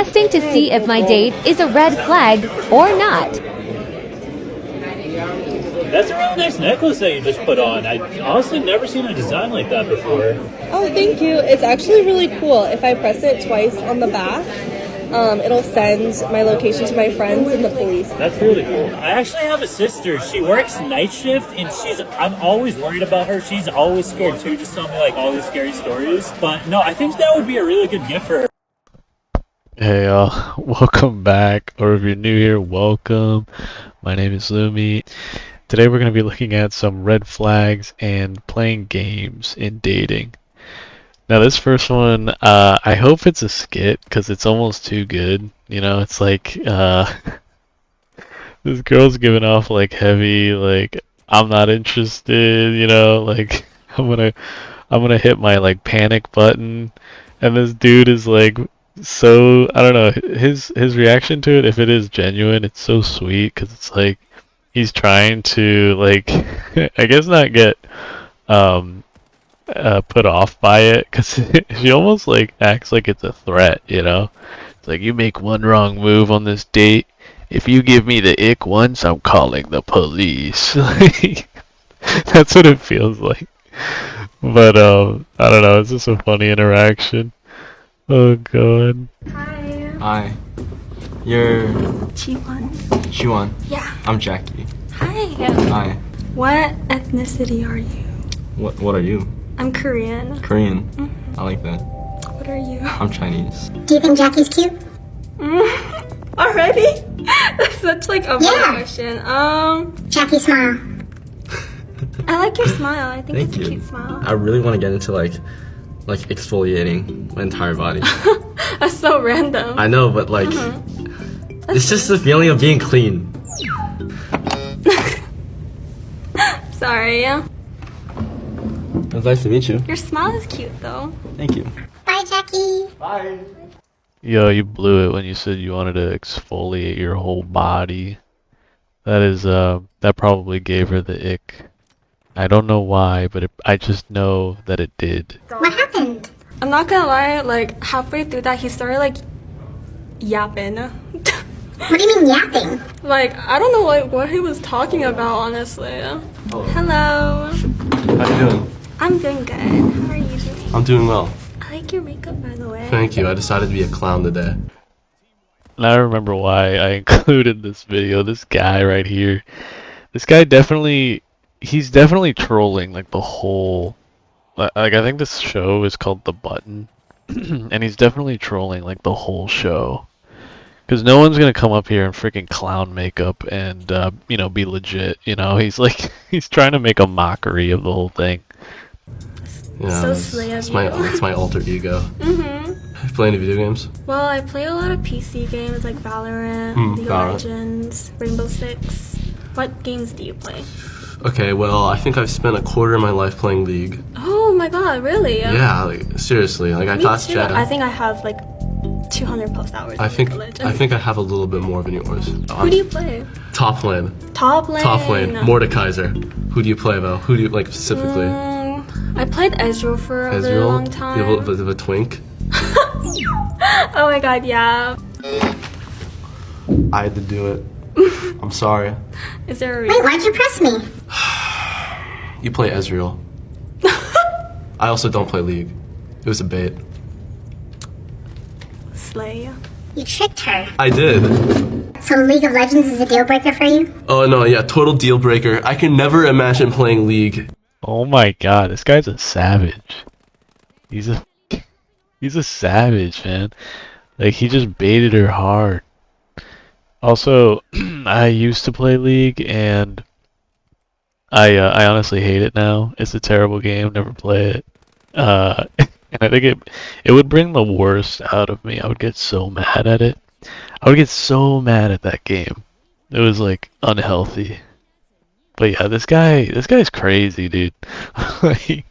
testing to see if my date is a red flag or not. That's a really nice necklace that you just put on. I honestly never seen a design like that before. Oh, thank you. It's actually really cool. If I press it twice on the back, it'll send my location to my friends and the police. That's really cool. I actually have a sister. She works night shift, and I'm always worried about her. She's always scared too. Just tell me like all these scary stories. But no, I think that would be a really good gift for her. Hey y'all, welcome back, or if you're new here, welcome. My name is Lumi. Today we're going to be looking at some red flags and playing games in dating. Now this first one, I hope it's a skit, because it's almost too good. You know, it's like, this girl's giving off like heavy, like, I'm not interested, you know, like, I'm gonna hit my like panic button, and this dude is like, so I don't know, his reaction to it, if it is genuine, it's so sweet because it's like he's trying to like I guess not get put off by it, because she almost like acts like it's a threat, you know. It's like, you make one wrong move on this date, if you give me the ick once, I'm calling the police. That's what it feels like. But I don't know, it's just a funny interaction. Oh god. Hi. Hi. You're Chiwan. Shuan. Yeah. I'm Jackie. Hi. Hi. What ethnicity are you? What are you? I'm Korean. Korean. Mm-hmm. I like that. What are you? I'm Chinese. Do you think Jackie's cute? Already? That's such like a Yeah. question. Jackie, smile. I like your smile. I think Thank it's a you. cute smile. I really want to get into like exfoliating my entire body. That's so random. I know, but like it's just the feeling of being clean. Sorry. It was nice to meet you. Your smile is cute though. Thank you. Bye, Jackie. Bye. Yo, you blew it when you said you wanted to exfoliate your whole body. That is, that probably gave her the ick. I don't know why, but I just know that it did. What happened? I'm not gonna lie, like halfway through that he started like yapping. What do you mean yapping? Like, I don't know like what he was talking about, honestly. Hello. How you doing? I'm doing good. How are you doing? I'm doing well. I like your makeup, by the way. Thank you. I decided to be a clown today. And I remember why I included this video. This guy right here. This guy he's definitely trolling like the whole, like I think this show is called The Button, and he's definitely trolling like the whole show. Because no one's gonna come up here in freaking clown makeup and you know, be legit. You know, he's trying to make a mockery of the whole thing. Yeah, So it's, slay of it's you. my alter ego. Mm-hmm. Play any video games? Well, I play a lot of PC games like Valorant, League of Valorant. Legends, Rainbow Six. What games do you play? Okay, well, I think I've spent a quarter of my life playing League. Oh my god, really? Yeah, like seriously, like I Me thought too. Jetta. I think I have like 200 plus hours. I in think League of Legends. I think I have a little bit more than yours. Who do you play? Top lane. Top lane. Top lane. Mordekaiser. Who do you play though? Who do you like specifically? I played Ezreal for a really long time. You have a bit of a twink. Oh my god, yeah. I had to do it. I'm sorry. Is there a Wait, reason? why'd you press me? You play Ezreal. I also don't play League. It was a bait. Slay. You tricked her. I did. So League of Legends is a deal breaker for you? Oh no, yeah, total deal breaker. I can never imagine playing League. Oh my god, this guy's a savage. He's a savage, man. Like, he just baited her hard. Also, I used to play League, and I honestly hate it now. It's a terrible game. Never play it. And I think it would bring the worst out of me. I would get so mad at it. I would get so mad at that game. It was like unhealthy. But yeah, this guy's crazy, dude. Like,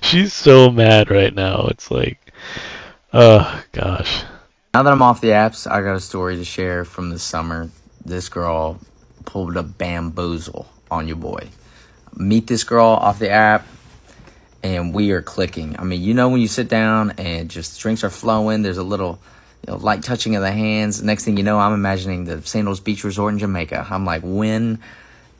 she's so mad right now. It's like, oh gosh. Now that I'm off the apps, I got a story to share from the summer. This girl pulled a bamboozle on your boy. Meet this girl off the app, and we are clicking. I mean, you know when you sit down and just drinks are flowing, there's a little light touching of the hands. Next thing you know, I'm imagining the Sandals Beach Resort in Jamaica. I'm like, when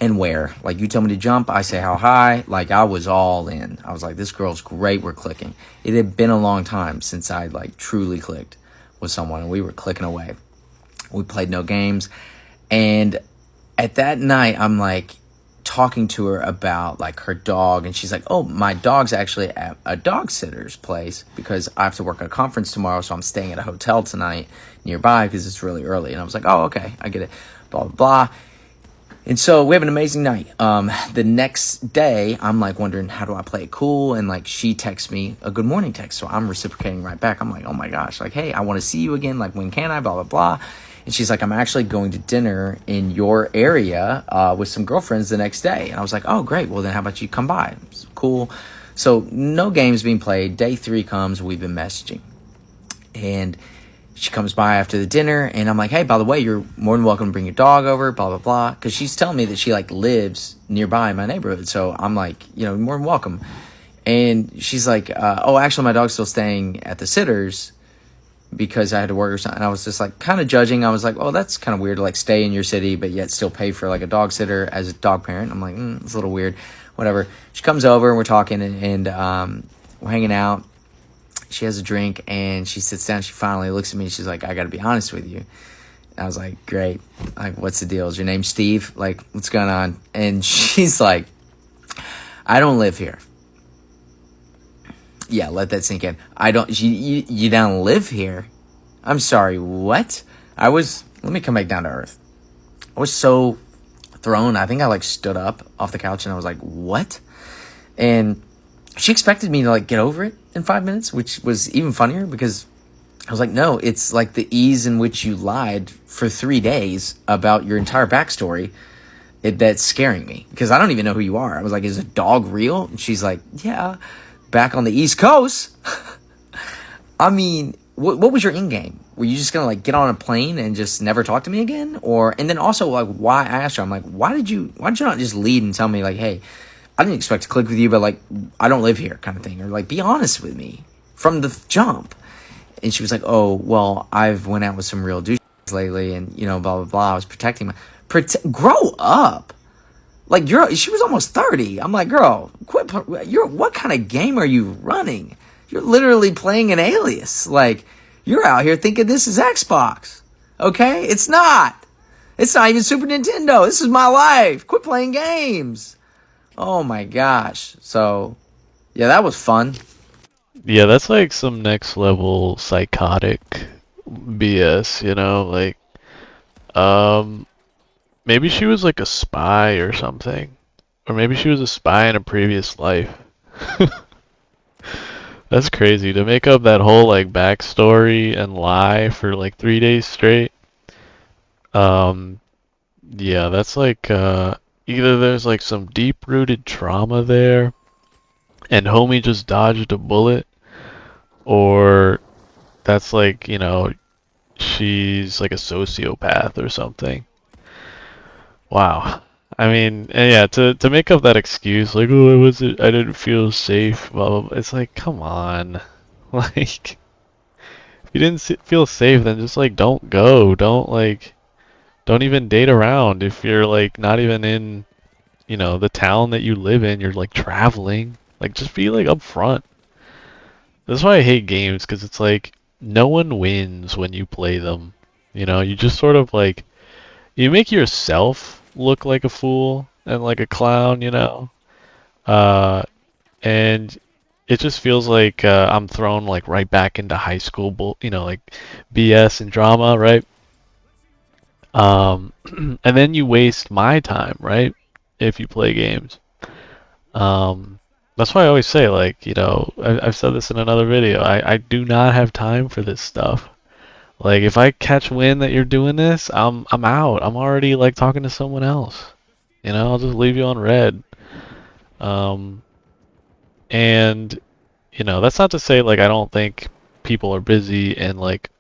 and where? Like, you tell me to jump, I say how high. Like, I was all in. I was like, this girl's great, we're clicking. It had been a long time since I like truly clicked with someone, and we were clicking away. We played no games, and at that night, I'm like talking to her about like her dog, and she's like, oh, my dog's actually at a dog sitter's place because I have to work at a conference tomorrow, so I'm staying at a hotel tonight nearby because it's really early. And I was like, oh, okay, I get it, blah, blah, blah. And so we have an amazing night. The next day, I'm like wondering, how do I play it cool? And like, she texts me a good morning text, so I'm reciprocating right back. I'm like, oh my gosh, like, hey, I want to see you again. Like, when can I? Blah, blah, blah. And she's like, I'm actually going to dinner in your area with some girlfriends the next day. And I was like, oh, great. Well, then how about you come by? It's cool. So no games being played. Day 3 comes. We've been messaging. And she comes by after the dinner. And I'm like, hey, by the way, you're more than welcome to bring your dog over, blah, blah, blah. Because she's telling me that she, like, lives nearby in my neighborhood. So I'm like, more than welcome. And she's like, oh, actually, my dog's still staying at the Sitters because I had to work or something. And I was just like kind of judging. I was like, oh, that's kind of weird to like stay in your city but yet still pay for like a dog sitter as a dog parent. I'm like, it's a little weird, whatever. She comes over and we're talking, and we're hanging out. She has a drink and she sits down. She finally looks at me. She's like, I gotta be honest with you. And I was like, great, like, what's the deal? Is your name Steve? Like, what's going on? And she's like, I don't live here. Yeah, let that sink in. You don't live here? I'm sorry, what? Let me come back down to earth. I was so thrown. I think I like stood up off the couch and I was like, what? And she expected me to like get over it in 5 minutes, which was even funnier because I was like, no, it's like the ease in which you lied for 3 days about your entire backstory that's scaring me because I don't even know who you are. I was like, is a dog real? And she's like, yeah. Back on the East Coast. I mean, what was your end game? Were you just gonna like get on a plane and just never talk to me again? And then also like, why? I asked her, I'm like, why did you not just lead and tell me like, hey, I didn't expect to click with you, but like, I don't live here, kind of thing, or like, be honest with me from the jump. And she was like, oh, well, I've went out with some real douches lately, and blah blah blah. I was protecting grow up. Like, she was almost 30. I'm like, girl, quit. What kind of game are you running? You're literally playing an alias. Like, you're out here thinking this is Xbox. Okay? It's not. It's not even Super Nintendo. This is my life. Quit playing games. Oh my gosh. So, yeah, that was fun. Yeah, that's like some next level psychotic BS, like, maybe she was like a spy or something. Or maybe she was a spy in a previous life. That's crazy. To make up that whole like backstory and lie for like 3 days straight. Yeah, that's like either there's like some deep-rooted trauma there and homie just dodged a bullet, or that's like, she's like a sociopath or something. Wow. I mean, and yeah, to make up that excuse, like, oh, I didn't feel safe, blah, blah, blah. It's like, come on. Like, if you didn't feel safe, then just, like, don't go. Don't even date around. If you're, like, not even in, the town that you live in, you're, like, traveling. Like, just be, like, upfront. That's why I hate games, because it's, like, no one wins when you play them. You just sort of, like, you make yourself look like a fool and like a clown, and it just feels like I'm thrown like right back into high school, like BS and drama, right? And then you waste my time, right? If you play games. That's why I always say, like, I've said this in another video, I do not have time for this stuff. Like, if I catch wind that you're doing this, I'm out. I'm already, like, talking to someone else. I'll just leave you on red. And, that's not to say, like, I don't think people are busy and, like,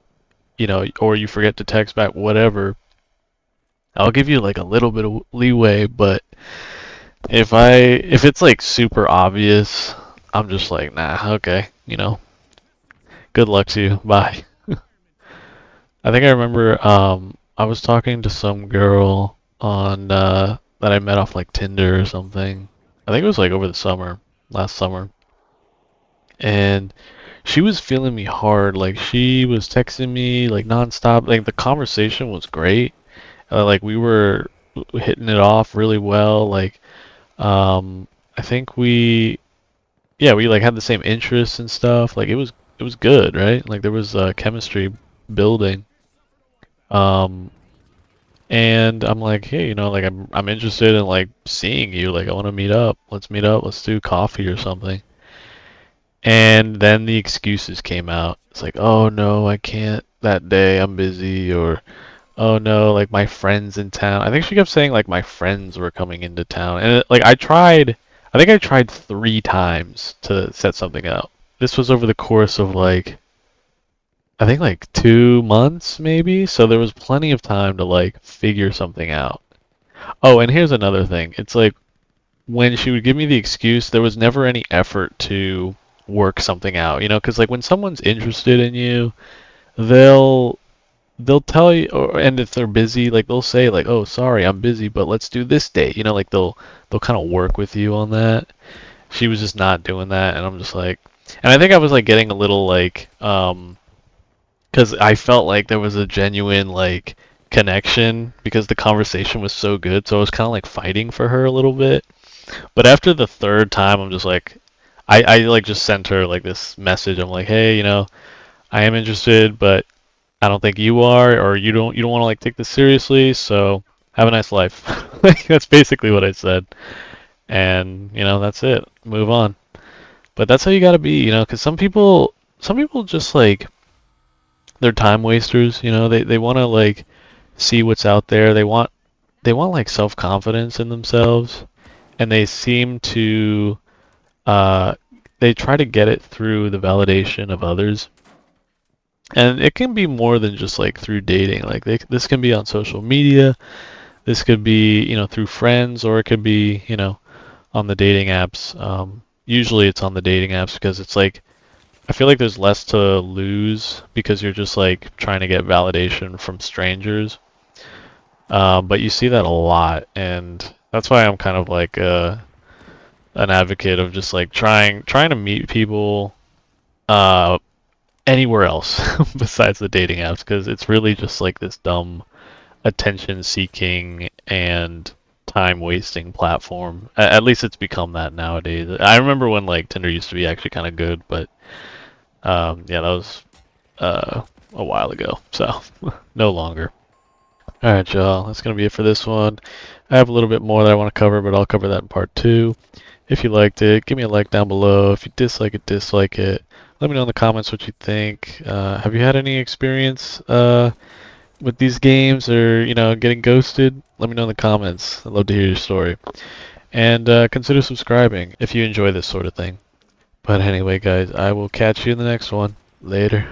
or you forget to text back, whatever. I'll give you, like, a little bit of leeway, but if it's, like, super obvious, I'm just like, nah, okay, good luck to you, bye. I think I remember I was talking to some girl on that I met off like Tinder or something. I think it was like over the summer, last summer. And she was feeling me hard. Like she was texting me like nonstop. Like the conversation was great. Like we were hitting it off really well. Like I think we like had the same interests and stuff. Like it was good, right? Like there was chemistry building. Um and I'm like, hey, like I'm interested in like seeing you. Like I want to meet up. Let's meet up. Let's do coffee or something. And then the excuses came out. It's like, oh no, I can't that day. I'm busy. Or, oh no, like my friends in town. I think she kept saying like my friends were coming into town. And like I think I tried 3 times to set something up. This was over the course of like, I think like 2 months maybe. So there was plenty of time to like figure something out. Oh, and here's another thing. It's like when she would give me the excuse, there was never any effort to work something out, because like when someone's interested in you, they'll tell you, and if they're busy, like they'll say like, "Oh, sorry, I'm busy, but let's do this date." Like they'll kind of work with you on that. She was just not doing that, and I'm just like, and I think I was like getting a little like, because I felt like there was a genuine like connection because the conversation was so good, so I was kind of like fighting for her a little bit. But after the third time, I'm just like, I like just sent her like this message. I'm like, hey, I am interested, but I don't think you are, or you don't want to like take this seriously. So have a nice life. Like that's basically what I said, and that's it. Move on. But that's how you gotta be, because some people just like they're time wasters. They want to like see what's out there. They want like self-confidence in themselves, and they seem to they try to get it through the validation of others. And it can be more than just like through dating. Like this can be on social media. This could be, through friends, or it could be, on the dating apps. Usually it's on the dating apps because it's like I feel like there's less to lose because you're just like trying to get validation from strangers. But you see that a lot, and that's why I'm kind of like an advocate of just like trying to meet people anywhere else besides the dating apps, because it's really just like this dumb attention seeking and time wasting platform. At least it's become that nowadays. I remember when like Tinder used to be actually kind of good, but yeah, that was a while ago, so no longer. Alright, y'all, that's going to be it for this one. I have a little bit more that I want to cover, but I'll cover that in part 2. If you liked it, give me a like down below. If you dislike it. Let me know in the comments what you think. Have you had any experience with these games, or getting ghosted? Let me know in the comments. I'd love to hear your story. And consider subscribing if you enjoy this sort of thing. But anyway, guys, I will catch you in the next one. Later.